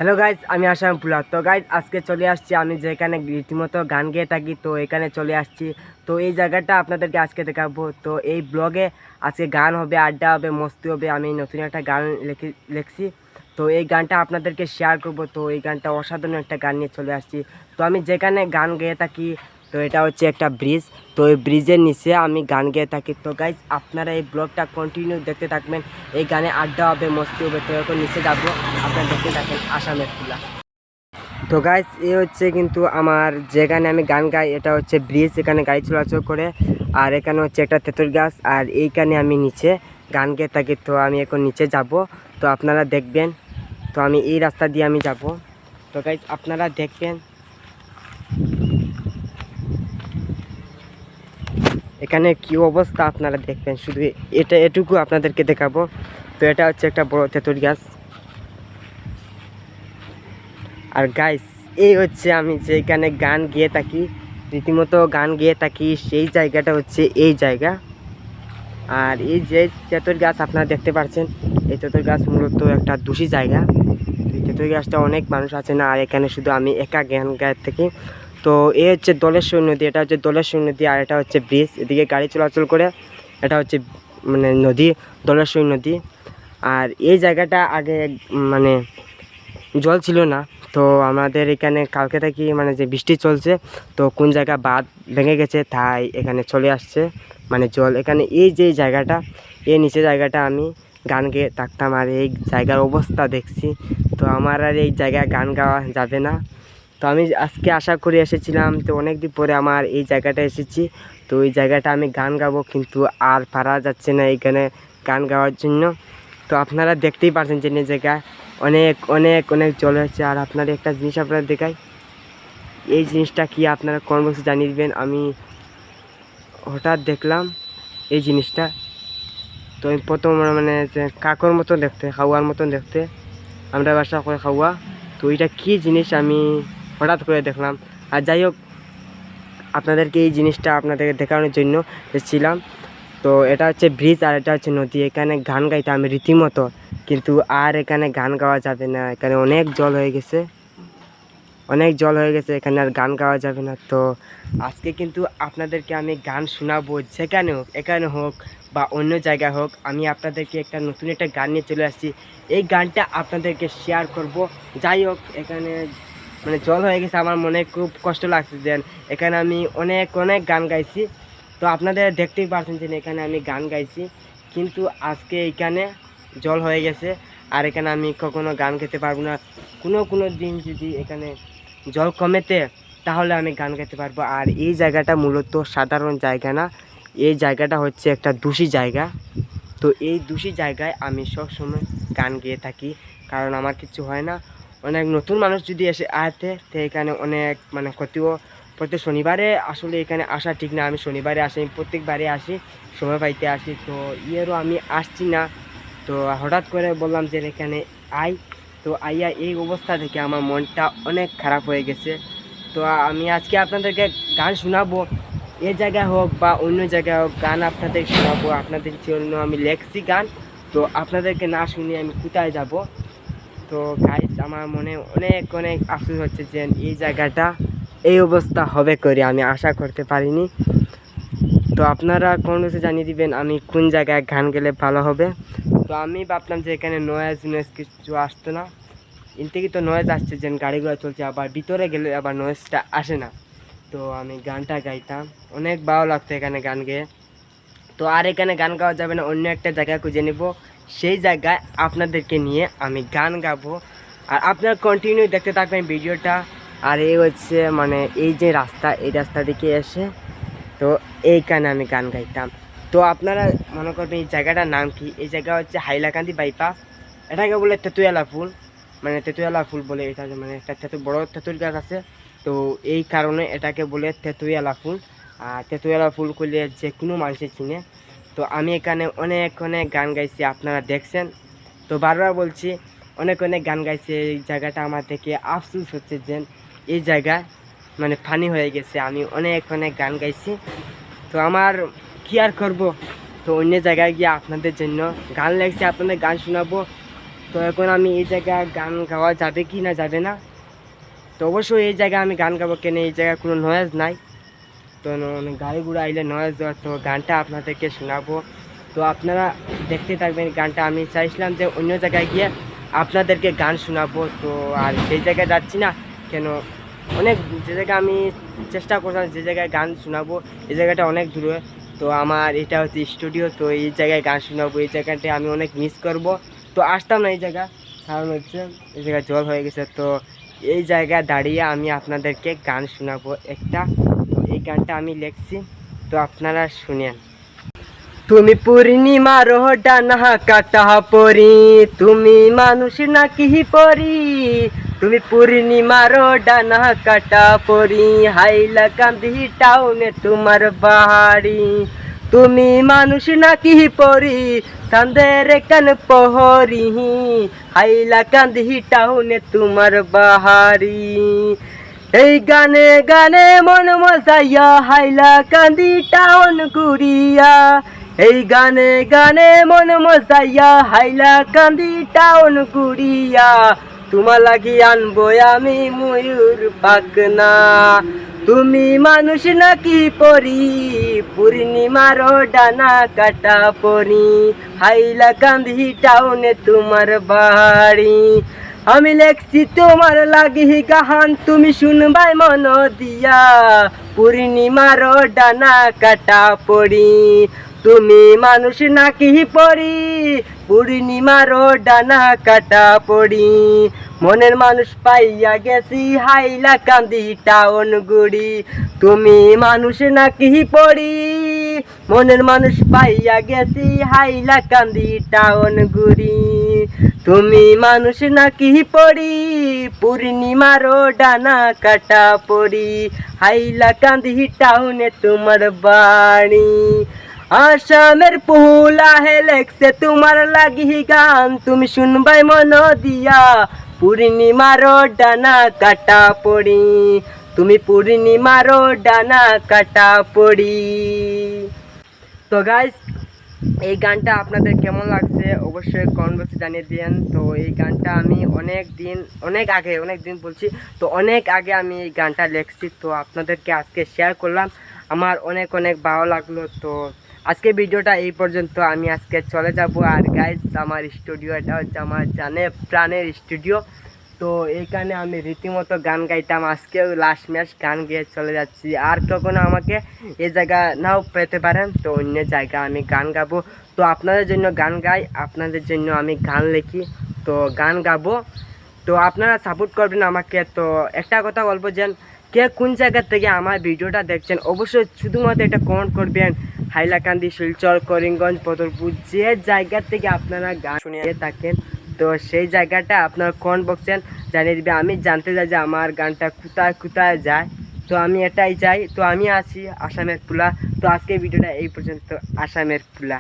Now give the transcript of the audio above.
Hello guys, আমি আসাম পুলা। তো guys আজকে চলে আসছি আমি যেখানে রীতিমতো গান গেয়ে থাকি, তো এখানে চলে আসছি। তো এই জায়গাটা আপনাদেরকে আজকে দেখাবো। তো এই ব্লগে আজকে গান হবে, আড্ডা হবে, মস্তি হবে। আমি নতুন একটা গান লিখছি, তো এই গানটা আপনাদেরকে শেয়ার করব। তো এই গানটা অসাধারণ একটা গান নিয়ে চলে আসছি। তো আমি যেখানে গান গেয়ে থাকি, তো এটা হচ্ছে একটা ব্রিজ। তো এই ব্রিজের নিচে আমি গান গেয়ে থাকি। তো গাইজ আপনারা এই ব্লগটা কন্টিনিউ দেখতে থাকবেন। এই গানে আড্ডা হবে, মস্তি হবে। তো এখন নিচে যাবো, আপনারা দেখতে থাকেন আসামের ফুলা। তো গাইজ এ হচ্ছে কিন্তু আমার যেখানে আমি গান গাই, এটা হচ্ছে ব্রিজ, এখানে গাড়ি চলাচল করে। আর এখানে হচ্ছে একটা তেঁতুল গাছ, আর এইখানে আমি নিচে গান গেয়ে থাকি। তো আমি এখন নিচে যাব, তো আপনারা দেখবেন। তো আমি এই রাস্তা দিয়ে আমি যাব। তো গাইজ আপনারা দেখবেন, এখানে কি অবস্থা আপনারা দেখবেন। শুধু এটুকু আপনাদেরকে দেখাবো। তো এটা হচ্ছে একটা বড় তেঁতুল গাছ। আর গাইস এই হচ্ছে আমি যেখানে গান গেয়ে থাকি, রীতিমতো গান গেয়ে থাকি, সেই জায়গাটা হচ্ছে এই জায়গা। আর এই যে তেঁতুল গাছ আপনারা দেখতে পাচ্ছেন, এই তেঁতুল গাছ মূলত একটা দূষী জায়গা। এই তেঁতুল গাছটা অনেক মানুষ আছে না, আর এখানে শুধু আমি একা গান গায়ে থাকি। তো এ হচ্ছে দলেশ্বরী নদী, এটা হচ্ছে দলেশ্বরী নদী। আর এটা হচ্ছে ব্রিজ, এদিকে গাড়ি চলাচল করে। এটা হচ্ছে মানে নদী, দলেশ্বরী নদী। আর এই জায়গাটা আগে মানে জল ছিল না। তো আমাদের এখানে কালকে থেকে মানে যে বৃষ্টি চলছে, তো কোন জায়গা বাঁধ ভেঙে গেছে, তাই এখানে চলে আসছে মানে জল। এখানে এই যে জায়গাটা, এই নিচে জায়গাটা আমি গান গেয়ে থাকতাম। আর এই জায়গার অবস্থা দেখছি, তো আমার আর এই জায়গায় গান গাওয়া যাবে না। তো আমি আজকে আশা করে এসেছিলাম, তো অনেক দিন পরে আমার এই জায়গাটা এসেছি। তো এই জায়গাটা আমি গান গাবো, কিন্তু আর পারা যাচ্ছে না এখানে গান গাওয়ার জন্য। তো আপনারা দেখতেই পাচ্ছেন যে এই জায়গায় অনেক অনেক অনেক জল হচ্ছে। আর আপনাদের একটা জিনিস আপনারা দেখাই, এই জিনিসটা কি আপনারা কমেন্ট বক্সে জানিয়ে দেবেন। আমি হঠাৎ দেখলাম এই জিনিসটা, তো আমি প্রথম মানে যে কাকর মতো দেখতে, খাওয়ার মতন দেখতে, আমরা বাসা করে খাওয়া। তো এটা কী জিনিস আমি হঠাৎ করে দেখলাম। আর যাই হোক, আপনাদেরকে এই জিনিসটা আপনাদেরকে দেখানোর জন্য এসেছিলাম। তো এটা হচ্ছে ব্রিজ, আর এটা হচ্ছে নদী। এখানে গান গাইতে আমি রীতিমতো, কিন্তু আর এখানে গান গাওয়া যাবে না। এখানে অনেক জল হয়ে গেছে, অনেক জল হয়ে গেছে, এখানে আর গান গাওয়া যাবে না। তো আজকে কিন্তু আপনাদেরকে আমি গান শোনাবো, যেখানে হোক, এখানে হোক বা অন্য জায়গায় হোক। আমি আপনাদেরকে একটা নতুন একটা গান নিয়ে চলে আসছি, এই গানটা আপনাদেরকে শেয়ার করব। যাই হোক, এখানে মানে জল হয়ে গেছে, আমার মনে খুব কষ্ট লাগছে যে এখানে আমি অনেক অনেক গান গাইছি। তো আপনাদের দেখতেই পাচ্ছেন যে এখানে আমি গান গাইছি, কিন্তু আজকে এখানে জল হয়ে গেছে। আর এখানে আমি কখনো গান গাইতে পারবো না। কোনো দিন যদি এখানে জল কমেতে, তাহলে আমি গান গাইতে পারবো। আর এই জায়গাটা মূলত সাধারণ জায়গা না, এই জায়গাটা হচ্ছে একটা দূষী জায়গা। তো এই দূষী জায়গায় আমি সবসময় গান গেয়ে থাকি, কারণ আমার কিছু হয় না। অনেক নতুন মানুষ যদি এসে আয়তে, তো এখানে অনেক মানে ক্ষতিও। প্রত্যেক শনিবারে আসলে এখানে আসা ঠিক না, আমি শনিবারে আসি, আমি প্রত্যেকবারে আসি, সময় পাইতে আসি। তো ইয়েরও আমি আসছি না। তো হঠাৎ করে বললাম যে এখানে আই। তো আইয়া এই অবস্থা থেকে আমার মনটা অনেক খারাপ হয়ে গেছে। তো আমি আজকে আপনাদেরকে গান শোনাবো, এ জায়গায় হোক বা অন্য জায়গায় হোক, গান আপনাদের শোনাবো। আপনাদের জন্য আমি লেখছি গান, তো আপনাদেরকে না শুনিয়ে আমি কোথায় যাব। তো গাইস আমার মনে অনেক অনেক আফসোস হচ্ছে যে এই জায়গাটা এই অবস্থা হবে করে আমি আশা করতে পারিনি। তো আপনারা কোন বসে জানিয়ে দিবেন আমি কোন জায়গায় গান গেলে ভালো হবে। তো আমি ভাবলাম যে এখানে নয়েজ কিছু আসতো না, এর থেকে তো নয়েজ আসছে, যে গাড়িগুলো চলছে, আবার ভিতরে গেলে আবার নয়েজটা আসে না। তো আমি গানটা গাইতাম, অনেক ভালো লাগতো এখানে গান গেয়ে। তো আর এখানে গান গাওয়া যাবে না, অন্য একটা জায়গায় খুঁজে নেব, সেই জায়গায় আপনাদেরকে নিয়ে আমি গান গাবো। আর আপনারা কন্টিনিউ দেখতে থাকবেন ভিডিওটা। আর এই হচ্ছে মানে এই যে রাস্তা, এই রাস্তা দিকে এসে, তো এইখানে আমি গান গাইতাম। তো আপনারা মনে করবেন এই জায়গাটার নাম কি, এই জায়গা হচ্ছে হাইলাকান্দি বাইপাস। এটাকে বলে তেতুয়ালা ফুল, মানে তেতুয়ালা ফুল বলে। এটা মানে একটা বড় তেঁতুল গাছ আছে, তো এই কারণে এটাকে বলে তেতুয়ালা ফুল। আর তেতুয়ালা ফুল করলে যে কোনো মানুষের চিনে। তো আমি এখানে অনেক অনেক গান গাইছি, আপনারা দেখছেন। তো বারবার বলছি, অনেক অনেক গান গাইছি। এই জায়গাটা আমার থেকে আফসোস হচ্ছে যে এই জায়গায় মানে ফানি হয়ে গেছে। আমি অনেক অনেক গান গাইছি, তো আমার কি আর করব। তো অন্য জায়গায় গিয়ে আপনাদের জন্য গান লেগছি, আপনাদের গান শোনাবো। তো এখন আমি এই জায়গায় গান গাওয়া যাবে কি না যাবে না, তো অবশ্যই এই জায়গায় আমি গান গাবো কেন, এই জায়গায় কোনো নয়েজ নাই। তো গাড়ি ঘোড়া আইলে নয়েজ দেওয়া, তো গানটা আপনাদেরকে শোনাবো। তো আপনারা দেখতে থাকবেন গানটা। আমি চাইছিলাম যে অন্য জায়গায় গিয়ে আপনাদেরকে গান শোনাবো, তো আর সেই জায়গায় যাচ্ছি না কেন, অনেক যে জায়গায় আমি চেষ্টা করলাম যে জায়গায় গান শোনাবো এই জায়গাটা অনেক দূরে। তো আমার এটা হচ্ছে স্টুডিও, তো এই জায়গায় গান শোনাবো, এই জায়গাটা আমি অনেক মিস করব। তো আসতাম না এই জায়গা, কারণ হচ্ছে এই জায়গায় জল হয়ে গেছে। তো এই জায়গায় দাঁড়িয়ে আমি আপনাদেরকে গান শোনাবো একটা। তো এই গানটা আমি লিখছি, তো আপনারা শুনেন। তুমি পূর্ণিমার ডানা কাটা পরি, তুমি মানুষ নাকি পরি, তুমি পূর্ণিমার ডানা কাটা পরি, হাইলা কান্দি টাউনে তোমার বাড়ি, তুমি মানুষ নাকি পরি, সন্দের কান পহরি, হাইলা কান্দি টাউনে তোমার বাহারি, এই গানে গানে মন মজাইয়া হাইলা কান্দি টাউন ঘুরিয়া, এই গানে গানে মন মজাইয়া হাইলা কান্দি টাউন ঘুরিয়া, তোমার লাগি আনবো আমি ময়ূর পাখনা, তুমি মানুষ নাকি পরি, পূর্ণিমার ডানা কাটা পরি, হাইলা কান্দি টাউনে তোমার বাড়ি, আমি লেখছি তোমার লাগি গাহান, তুমি শুনবাই মন দিয়া, পূর্ণিমার ডানা কাটা পড়ি, তুমি মানুষ নাকি পড়ি, পূর্ণিমার ডানা কাটা পড়ি, মনের মানুষ পাইয়া গেছি হাইলা কান্দি টাউন গুড়ি, তুমি মানুষ নাকি পড়ি, মনের মানুষ পাইয়া গেছি হাইলা কান্দি টাউন গুড়ি, তুমি মানুষ নাকি পড়ি, পূর্ণিমার ডানা কাটা পড়ি, হাইলা কান্দি টাউনে তোমার বাড়ি, আসামের পুলা হে লেখছে তোমার লাগি গান, তুমি শুনবাই মন দিয়া, পূর্ণিমার ডানা কাটা পড়ি, তুমি পূর্ণিমার ডানা কাটা পড়ি। তো গাইস, এই গানটা আপনাদের কেমন লাগছে অবশ্যই কমেন্ট বক্সে জানিয়ে দিন। তো এই গানটা আমি অনেক দিন বলছি, তো অনেক আগে আমি এই গানটা লিখছি, তো আপনাদেরকে আজকে শেয়ার করলাম, আমার অনেক ভালো লাগলো। তো আজকে ভিডিওটা এই পর্যন্ত, আমি আজকে চলে যাব। আর গাইস, আমার স্টুডিও এটা হচ্ছে আমার জানে প্রাণের স্টুডিও, তো এইখানে আমি রীতিমতো গান গাইতাম, আজকেও লাস্ট ম্যাচ গান গেয়ে চলে যাচ্ছি। আর কখনো আমাকে এই জায়গা নাও পেতে পারেন, তো অন্য জায়গা আমি গান গাবো। তো আপনাদের জন্য গান গাই, আপনাদের জন্য আমি গান লিখি, তো গান গাবো, তো আপনারা সাপোর্ট করবেন আমাকে। তো একটা কথা বলবো যে কে কোন জায়গা থেকে আমার ভিডিওটা দেখছেন অবশ্যই শুধুমাত্র এটা কমেন্ট করবেন, হাইলাকান্দি, শিলচর, করিমগঞ্জ, পদরপুর, যে জায়গা থেকে আপনারা গান শুনিয়ে থাকেন, তো সেই জায়গাটা আপনার কমেন্ট বক্সে জানিয়ে দিবে। আমি জানতে চাই যে আমার গানটা কোথায় কোথায় যায়, তো আমি এটাই চাই। তো আমি আছি আসামের পুলা। তো আজকে ভিডিওটা এই পর্যন্ত, আসামের পুলা।